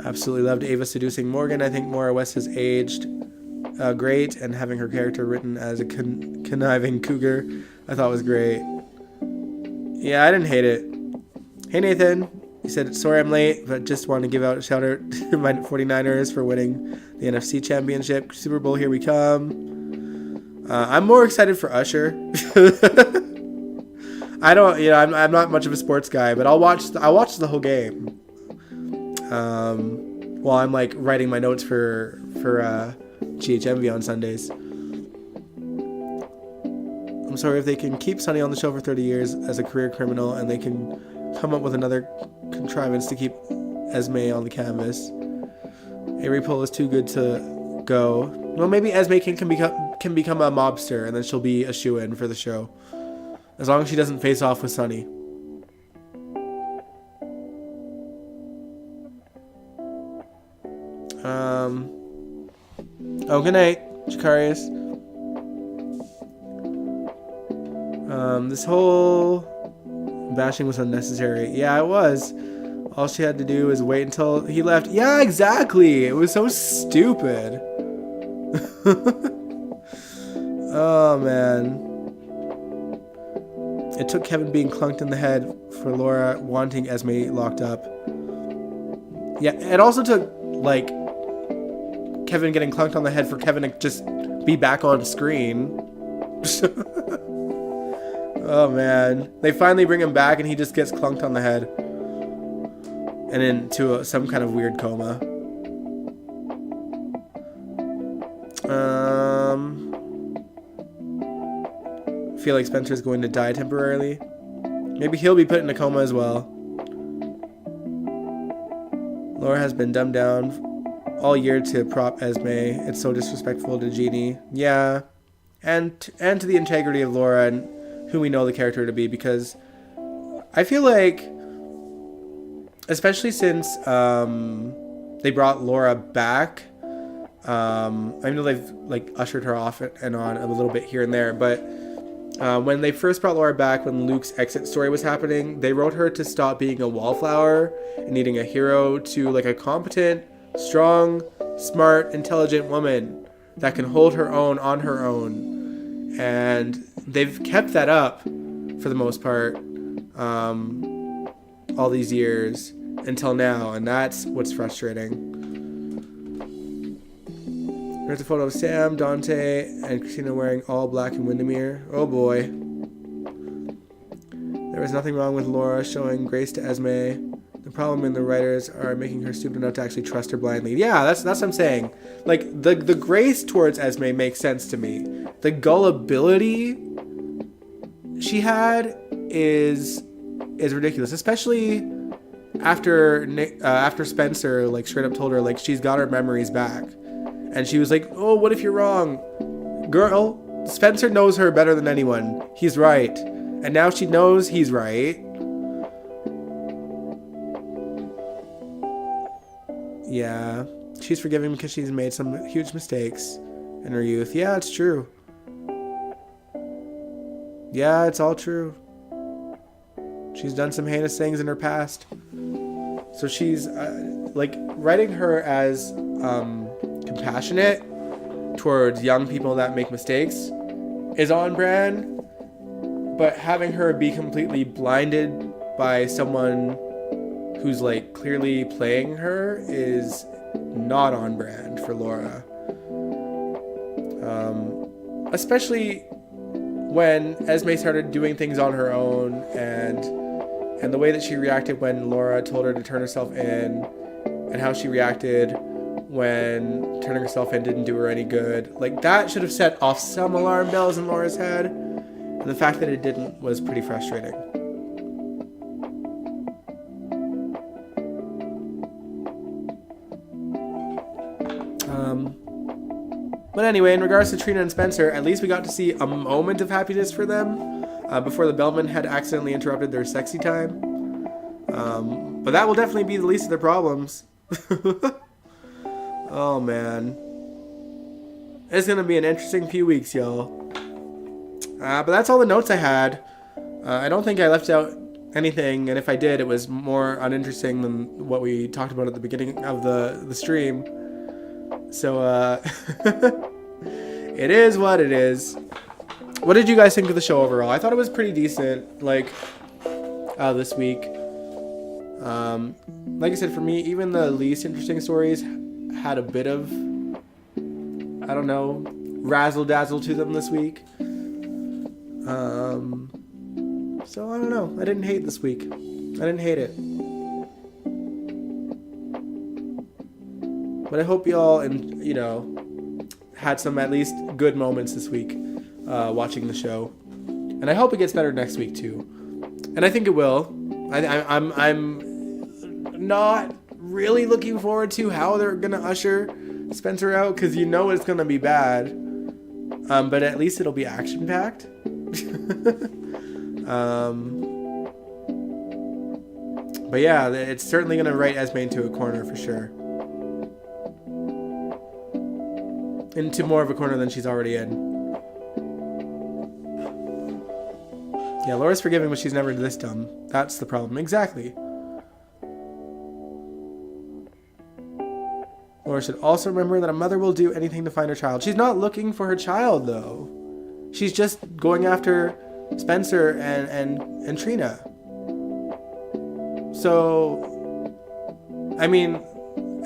Absolutely loved Ava seducing Morgan. I think Maura West has aged great, and having her character written as a conniving cougar I thought was great. Yeah, I didn't hate it. Hey Nathan, he said, sorry I'm late, but just want to give out a shout out to my 49ers for winning the NFC Championship. Super Bowl, here we come. I'm more excited for Usher. I don't, I'm not much of a sports guy, but I'll watch the whole game. While I'm like writing my notes for GHMV on Sundays. I'm sorry if they can keep Sonny on the show for 30 years as a career criminal, and they can come up with another contrivance to keep Esme on the canvas. Avery Pohl is too good to go. Well, maybe Esme can become a mobster, and then she'll be a shoo-in for the show, as long as she doesn't face off with Sonny. Oh, good night, Chikarius. This whole bashing was unnecessary. Yeah, it was. All she had to do was wait until he left. Yeah, exactly. It was so stupid. Oh, man. It took Kevin being clunked in the head for Laura wanting Esme locked up. Yeah, it also took, like, Kevin getting clunked on the head for Kevin to just be back on screen. Oh, man. They finally bring him back and he just gets clunked on the head. And into some kind of weird coma. Feel like Spencer's going to die temporarily. Maybe he'll be put in a coma as well. Laura has been dumbed down all year to prop Esme. It's so disrespectful to Jeannie. Yeah. And to the integrity of Laura and who we know the character to be, because I feel like, especially since they brought Laura back, I know they've like ushered her off and on a little bit here and there, but when they first brought Laura back, when Luke's exit story was happening, they wrote her to stop being a wallflower and needing a hero to like a competent, strong, smart, intelligent woman that can hold her own on her own. And they've kept that up for the most part all these years until now, and that's what's frustrating. There's a photo of Sam, Dante, and Christina wearing all black in Windermere. Oh boy. There was nothing wrong with Laura showing grace to Esme. The problem in the writers are making her stupid enough to actually trust her blindly. Yeah, that's what I'm saying. Like, the grace towards Esme makes sense to me. The gullibility she had is ridiculous, especially after Spencer like straight up told her like she's got her memories back, and she was like, oh, what if you're wrong? Girl, Spencer knows her better than anyone. He's right, and now she knows he's right. Yeah, she's forgiving because she's made some huge mistakes in her youth. Yeah, it's true. Yeah, it's all true. She's done some heinous things in her past. So she's like writing her as compassionate towards young people that make mistakes is on brand, but having her be completely blinded by someone who's like clearly playing her is not on brand for Laura. Especially when Esme started doing things on her own, and the way that she reacted when Laura told her to turn herself in, and how she reacted when turning herself in didn't do her any good. Like, that should have set off some alarm bells in Laura's head, and the fact that it didn't was pretty frustrating. But anyway, in regards to Trina and Spencer, at least we got to see a moment of happiness for them before the bellman had accidentally interrupted their sexy time. But that will definitely be the least of their problems. Oh, man. It's going to be an interesting few weeks, y'all. But that's all the notes I had. I don't think I left out anything, and if I did, it was more uninteresting than what we talked about at the beginning of the stream. So, it is what it is. What did you guys think of the show overall? I thought it was pretty decent, like, this week. Like I said, for me, even the least interesting stories had a bit of, I don't know, razzle-dazzle to them this week. So, I don't know. I didn't hate this week. I didn't hate it. But I hope y'all, had some at least good moments this week watching the show. And I hope it gets better next week, too. And I think it will. I'm not really looking forward to how they're going to usher Spencer out, because it's going to be bad. But at least it'll be action-packed. But yeah, it's certainly going to write Esme into a corner for sure. Into more of a corner than she's already in. Yeah, Laura's forgiving, but she's never this dumb. That's the problem. Exactly. Laura should also remember that a mother will do anything to find her child. She's not looking for her child, though. She's just going after Spencer and Trina. So, I mean,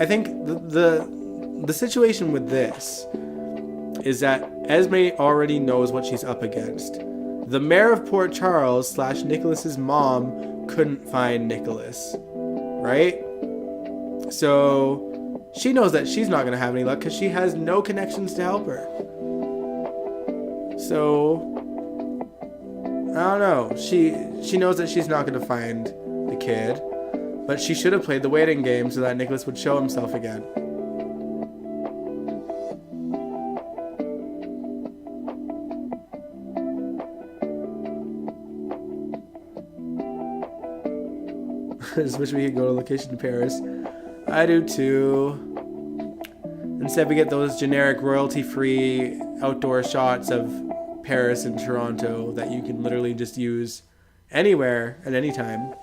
I think the situation with this is that Esme already knows what she's up against. The mayor of Port Charles / Nicholas's mom couldn't find Nicholas, right? So she knows that she's not going to have any luck because she has no connections to help her. So I don't know. She knows that she's not going to find the kid, but she should have played the waiting game so that Nicholas would show himself again. I just wish we could go to location in Paris. I do too. Instead we get those generic royalty-free outdoor shots of Paris and Toronto that you can literally just use anywhere at any time.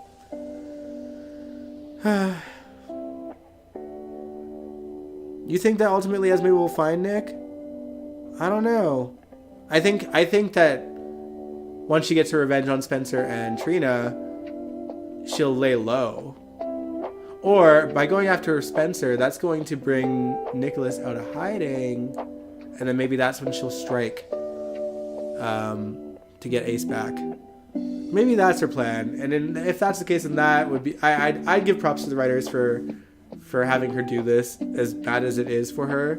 You think that ultimately Esme will find Nick? I don't know. I think that once she gets her revenge on Spencer and Trina, she'll lay low. Or by going after Spencer, that's going to bring Nicholas out of hiding, and then maybe that's when she'll strike to get Ace back. Maybe that's her plan. And if that's the case, then that would be I'd give props to the writers for having her do this, as bad as it is for her,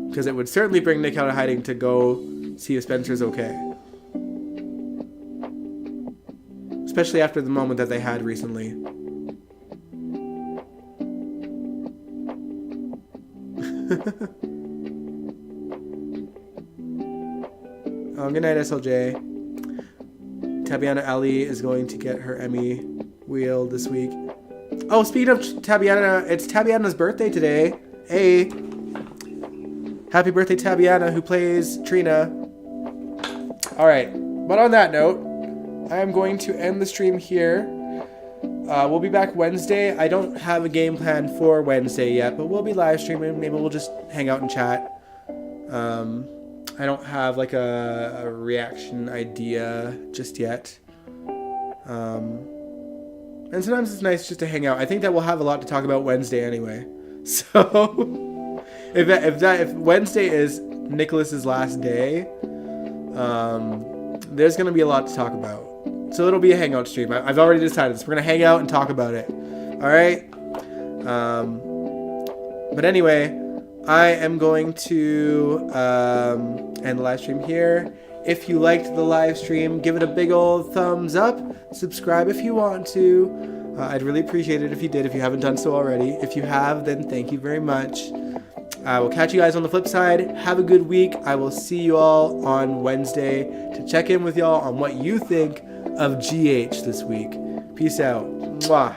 because it would certainly bring Nick out of hiding to go see if Spencer's okay. Especially after the moment that they had recently. Oh, good night, SLJ. Tabiana Ali is going to get her Emmy wheel this week. Oh, speaking of Tabiana, it's Tabiana's birthday today. Hey. Happy birthday, Tabiana, who plays Trina. Alright, but on that note, I am going to end the stream here. We'll be back Wednesday. I don't have a game plan for Wednesday yet, but we'll be live streaming. Maybe we'll just hang out and chat. I don't have like a reaction idea just yet. And sometimes it's nice just to hang out. I think that we'll have a lot to talk about Wednesday anyway. So if Wednesday is Nicholas's last day, there's gonna be a lot to talk about. So it'll be a hangout stream. I've already decided this. We're gonna hang out and talk about it. All right. But anyway, I am going to end the live stream here. If you liked the live stream, give it a big old thumbs up. Subscribe if you want to. I'd really appreciate it if you did, if you haven't done so already. If you have, then thank you very much. I will catch you guys on the flip side. Have a good week. I will see you all on Wednesday to check in with y'all on what you think of GH this week. Peace out. Mwah.